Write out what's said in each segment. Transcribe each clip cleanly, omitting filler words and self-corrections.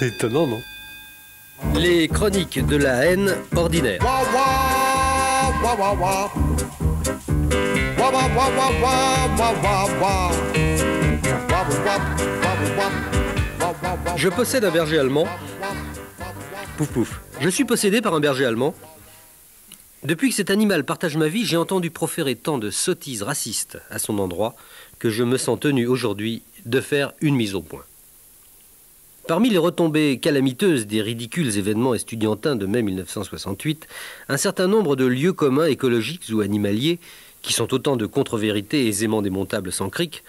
C'est étonnant, non? Les chroniques de la haine ordinaire. Je possède un berger allemand. Pouf pouf. Je suis possédé par un berger allemand. Depuis que cet animal partage ma vie, j'ai entendu proférer tant de sottises racistes à son endroit que je me sens tenu aujourd'hui de faire une mise au point. Parmi les retombées calamiteuses des ridicules événements estudiantins de mai 1968, un certain nombre de lieux communs écologiques ou animaliers, qui sont autant de contre-vérités aisément démontables sans cric,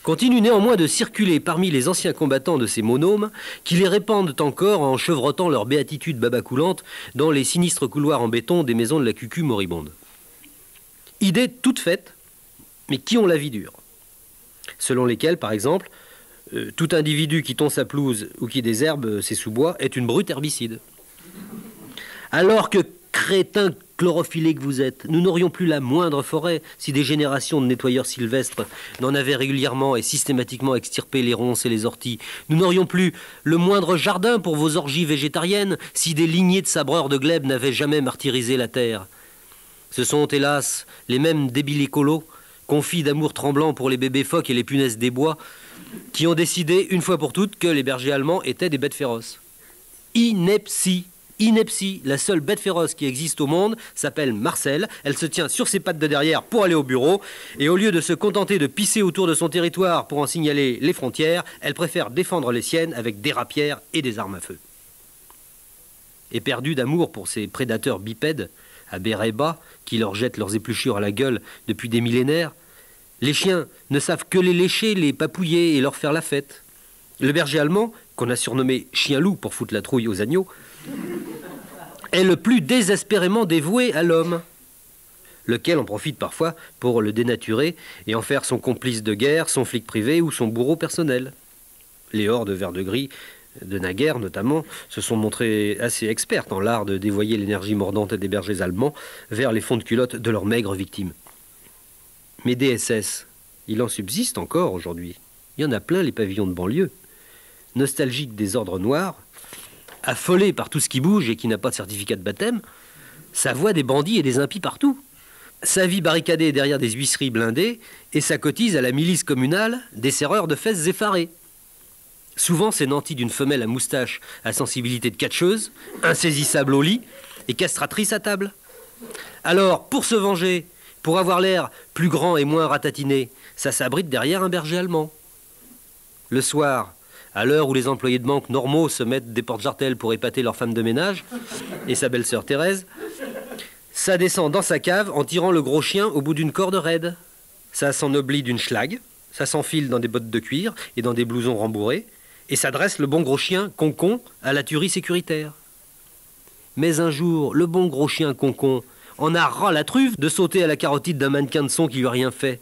continuent néanmoins de circuler parmi les anciens combattants de ces monomes qui les répandent encore en chevrotant leur béatitude babacoulante dans les sinistres couloirs en béton des maisons de la cucu moribonde. Idée toute faite, mais qui ont la vie dure. Selon lesquelles, par exemple, tout individu qui tond sa pelouse ou qui désherbe ses sous-bois est une brute herbicide. Alors que crétin chlorophyllé que vous êtes, nous n'aurions plus la moindre forêt si des générations de nettoyeurs sylvestres n'en avaient régulièrement et systématiquement extirpé les ronces et les orties. Nous n'aurions plus le moindre jardin pour vos orgies végétariennes si des lignées de sabreurs de glèbe n'avaient jamais martyrisé la terre. Ce sont, hélas, les mêmes débiles écolos, confits d'amour tremblant pour les bébés phoques et les punaises des bois, qui ont décidé une fois pour toutes que les bergers allemands étaient des bêtes féroces. Ineptie. Ineptie, la seule bête féroce qui existe au monde, s'appelle Marcel. Elle se tient sur ses pattes de derrière pour aller au bureau. Et au lieu de se contenter de pisser autour de son territoire pour en signaler les frontières, elle préfère défendre les siennes avec des rapières et des armes à feu. Éperdue d'amour pour ces prédateurs bipèdes, à béret bas, qui leur jettent leurs épluchures à la gueule depuis des millénaires, les chiens ne savent que les lécher, les papouiller et leur faire la fête. Le berger allemand, qu'on a surnommé chien-loup pour foutre la trouille aux agneaux, est le plus désespérément dévoué à l'homme, lequel en profite parfois pour le dénaturer et en faire son complice de guerre, son flic privé ou son bourreau personnel. Les hordes vert de gris de naguère, notamment, se sont montrées assez expertes en l'art de dévoyer l'énergie mordante des bergers allemands vers les fonds de culotte de leurs maigres victimes. Mais des SS, il en subsiste encore aujourd'hui. Il y en a plein les pavillons de banlieue. Nostalgiques des ordres noirs, affolé par tout ce qui bouge et qui n'a pas de certificat de baptême, ça voit des bandits et des impies partout. Sa vie barricadée derrière des huisseries blindées et ça cotise à la milice communale des serreurs de fesses effarées. Souvent, c'est nanti d'une femelle à moustache à sensibilité de catcheuse, insaisissable au lit et castratrice à table. Alors, pour se venger, pour avoir l'air plus grand et moins ratatiné, ça s'abrite derrière un berger allemand. Le soir, à l'heure où les employés de banque normaux se mettent des porte-jartelles pour épater leur femme de ménage et sa belle-sœur Thérèse, ça descend dans sa cave en tirant le gros chien au bout d'une corde raide. Ça s'ennoblit d'une schlag, ça s'enfile dans des bottes de cuir et dans des blousons rembourrés, et ça dresse le bon gros chien concon à la tuerie sécuritaire. Mais un jour, le bon gros chien concon en a ras la truffe de sauter à la carotide d'un mannequin de son qui lui a rien fait.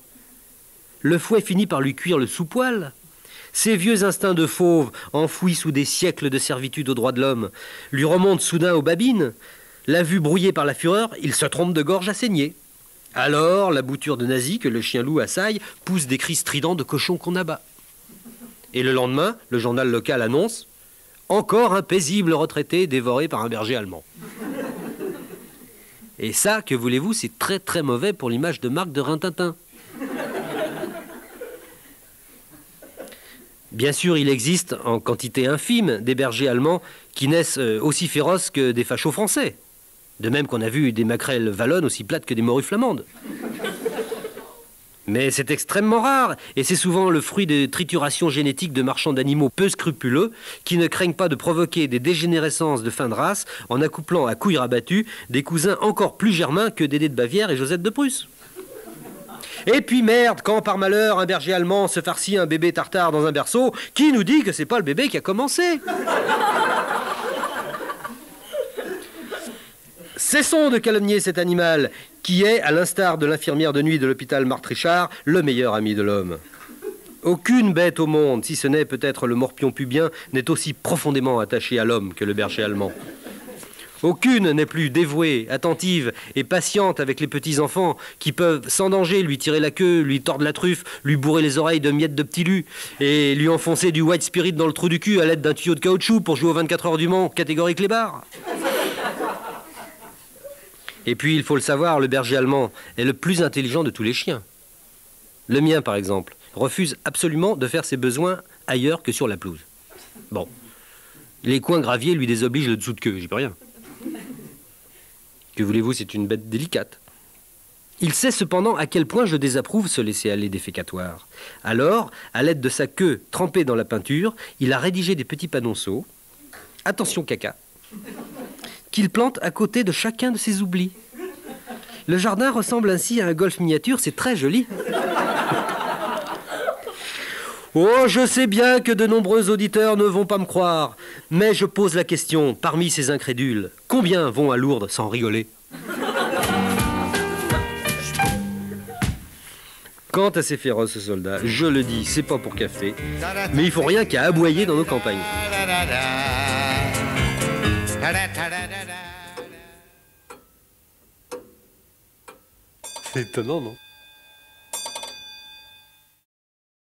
Le fouet finit par lui cuire le sous-poil. Ses vieux instincts de fauve, enfouis sous des siècles de servitude aux droits de l'homme, lui remontent soudain aux babines. La vue brouillée par la fureur, il se trompe de gorge à saigner. Alors, la bouture de nazi que le chien-loup assaille pousse des cris stridents de cochon qu'on abat. Et le lendemain, le journal local annonce « Encore un paisible retraité dévoré par un berger allemand ». Et ça, que voulez-vous, c'est très très mauvais pour l'image de marque de Rintintin. Bien sûr, il existe, en quantité infime, des bergers allemands qui naissent aussi féroces que des fachos français. De même qu'on a vu des maquerelles wallonnes aussi plates que des morues flamandes. Mais c'est extrêmement rare, et c'est souvent le fruit de triturations génétiques de marchands d'animaux peu scrupuleux qui ne craignent pas de provoquer des dégénérescences de fin de race en accouplant à couilles rabattues des cousins encore plus germains que Dédé de Bavière et Josette de Prusse. Et puis merde, quand par malheur un berger allemand se farcit un bébé tartare dans un berceau, qui nous dit que c'est pas le bébé qui a commencé ? Cessons de calomnier cet animal qui est, à l'instar de l'infirmière de nuit de l'hôpital Marthe-Richard, le meilleur ami de l'homme. Aucune bête au monde, si ce n'est peut-être le morpion pubien, n'est aussi profondément attaché à l'homme que le berger allemand. Aucune n'est plus dévouée, attentive et patiente avec les petits-enfants qui peuvent sans danger lui tirer la queue, lui tordre la truffe, lui bourrer les oreilles de miettes de petits lus et lui enfoncer du white spirit dans le trou du cul à l'aide d'un tuyau de caoutchouc pour jouer aux 24 heures du Mans, catégorie clébard. Et puis, il faut le savoir, le berger allemand est le plus intelligent de tous les chiens. Le mien, par exemple, refuse absolument de faire ses besoins ailleurs que sur la pelouse. Bon. Les coins graviers lui désobligent le dessous de queue, j'y peux rien. Que voulez-vous, c'est une bête délicate. Il sait cependant à quel point je désapprouve ce laisser-aller défécatoire. Alors, à l'aide de sa queue trempée dans la peinture, il a rédigé des petits panonceaux. Attention caca. Qu'il plante à côté de chacun de ses oublis. Le jardin ressemble ainsi à un golf miniature, c'est très joli. Oh, je sais bien que de nombreux auditeurs ne vont pas me croire, mais je pose la question, parmi ces incrédules, combien vont à Lourdes sans rigoler? Quant à ces féroces soldats, je le dis, c'est pas pour café, mais il faut rien qu'à aboyer dans nos campagnes. C'est étonnant, non?